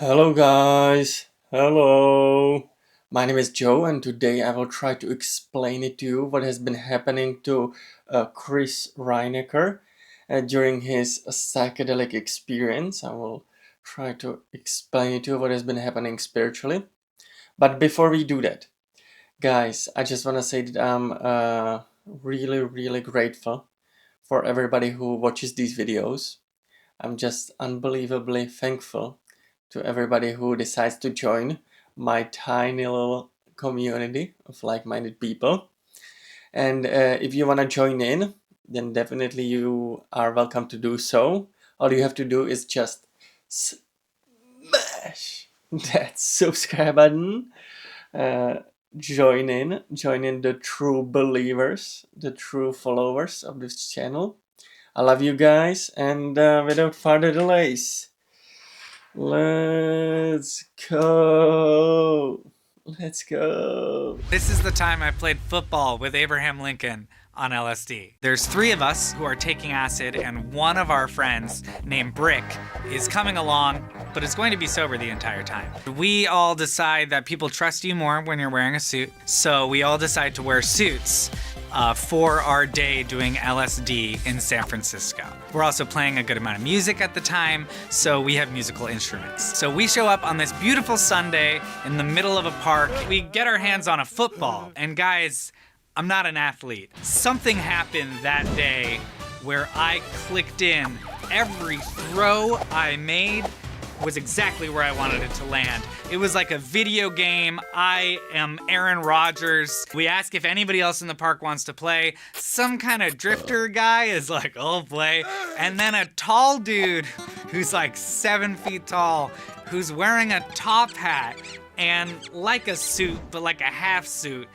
Hello guys, hello. My name is Joe and today I will try to explain it to you what has been happening to Chris Reinacher during his psychedelic experience. I will try to explain it to you what has been happening spiritually. But before we do that, guys, I just want to say that I'm really grateful for everybody who watches these videos. I'm just unbelievably thankful to everybody who decides to join my tiny little community of like-minded people. And if you want to join in, then definitely you are welcome to do so. All you have to do is just smash that subscribe button. Uh, join in the true believers, the true followers of this channel. I love you guys, and without further delays, let's go. Let's go. This is the time I played football with Abraham Lincoln on LSD. There's three of us who are taking acid, and one of our friends named Brick is coming along, but is going to be sober the entire time. We all decide that people trust you more when you're wearing a suit, so we all decide to wear suits for our day doing LSD in San Francisco. We're also playing a good amount of music at the time, so we have musical instruments. So we show up on this beautiful Sunday in the middle of a park. We get our hands on a football, and guys, I'm not an athlete. Something happened that day where I clicked in. Every throw I made was exactly where I wanted it to land. It was like a video game. I am Aaron Rodgers. We ask if anybody else in the park wants to play. Some kind of drifter guy is like, I'll play. And then a tall dude who's like 7 feet tall, who's wearing a top hat and like a suit, but like a half suit.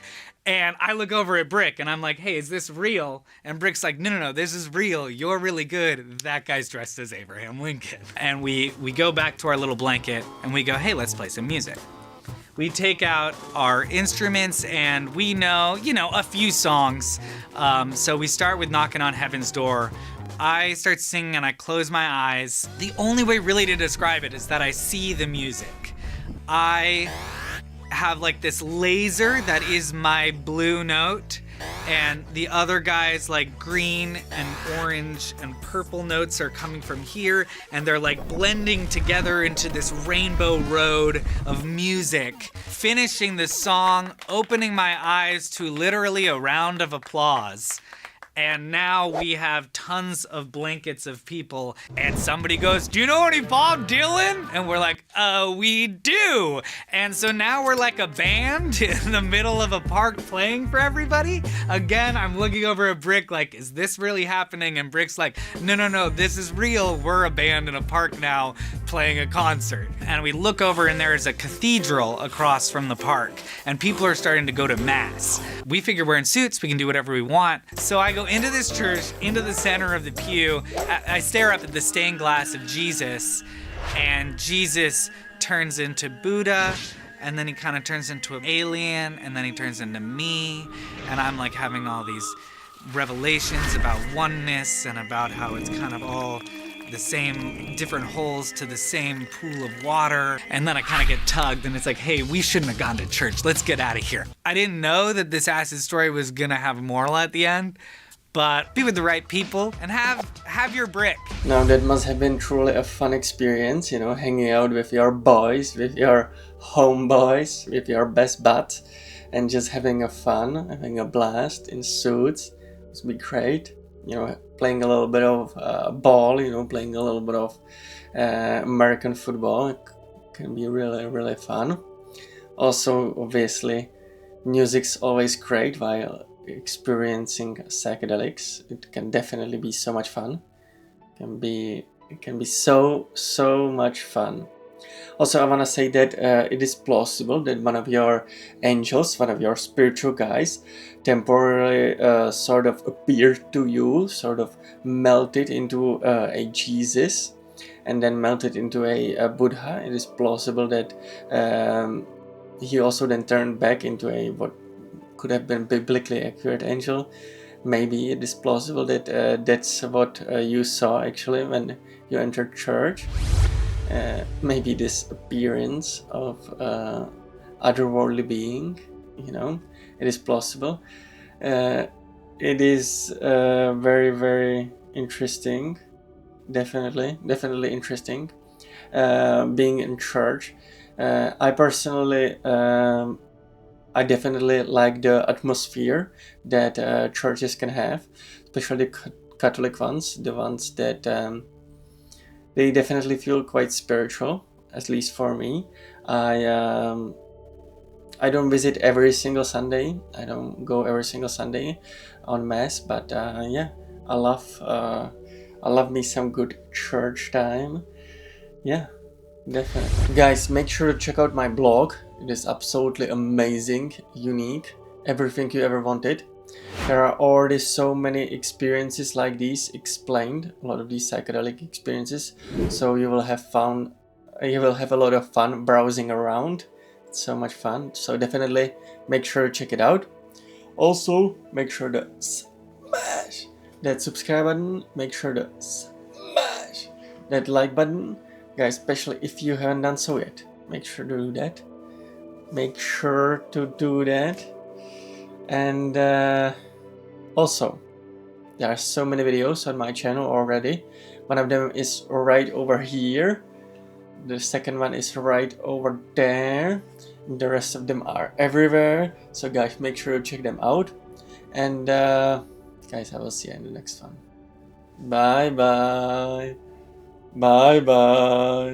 And I look over at Brick and I'm like, hey, is this real? And Brick's like, no, this is real. You're really good. That guy's dressed as Abraham Lincoln. And we go back to our little blanket and we go, hey, let's play some music. We take out our instruments and we know, a few songs. So we start with Knocking on Heaven's Door. I start singing and I close my eyes. The only way really to describe it is that I see the music. I have like this laser that is my blue note, and the other guys like green and orange and purple notes are coming from here, and they're like blending together into this rainbow road of music. Finishing the song, opening my eyes to literally a round of applause. And now we have tons of blankets of people, and somebody goes, do you know any Bob Dylan? And we're like, we do. And so now we're like a band in the middle of a park playing for everybody. Again, I'm looking over at Brick like, is this really happening? And Brick's like, no, this is real. We're a band in a park now playing a concert. And we look over and there is a cathedral across from the park, and people are starting to go to mass. We figure we're in suits, we can do whatever we want. So I go into this church, into the center of the pew. I stare up at the stained glass of Jesus, and Jesus turns into Buddha, and then he kind of turns into an alien, and then he turns into me, and I'm like having all these revelations about oneness and about how it's kind of all the same different holes to the same pool of water. And then I kind of get tugged and it's like, hey, we shouldn't have gone to church. Let's get out of here. I didn't know that this acid story was gonna have a moral at the end, but be with the right people and have your brick. Now that must have been truly a fun experience, hanging out with your boys, with your homeboys, with your best buds, and just having a fun, having a blast in suits. It must be great. Playing a little bit of ball, playing a little bit of American football. It can be really fun. Also, obviously, music's always great while experiencing psychedelics. It can definitely be so much fun. It can be so much fun. Also, I want to say that it is plausible that one of your angels, one of your spiritual guys, temporarily sort of appeared to you, sort of melted into a Jesus, and then melted into a Buddha. It is plausible that he also then turned back into a what could have been biblically accurate angel. Maybe it is plausible that that's what you saw actually when you entered church. maybe this appearance of otherworldly being, you know, it is plausible. It is very, very interesting. Definitely interesting. Being in church, I personally, I definitely like the atmosphere that churches can have, especially Catholic ones, the ones that they definitely feel quite spiritual. At least for me, I don't visit every single Sunday. I don't go every single Sunday on mass, but yeah, I love me some good church time. Yeah, definitely. Guys, make sure to check out my blog. It is absolutely amazing, unique, everything you ever wanted. There are already so many experiences like these explained, a lot of these psychedelic experiences. So you will have a lot of fun browsing around. It's so much fun. So definitely make sure to check it out. Also, make sure to smash that subscribe button. Make sure to smash that like button. Guys, especially if you haven't done so yet, make sure to do that. Make sure to do that. And also, there are so many videos on my channel already. One of them is right over here. The second one is right over there. The rest of them are everywhere. So guys, make sure to check them out. And guys, I will see you in the next one. Bye bye. Bye bye.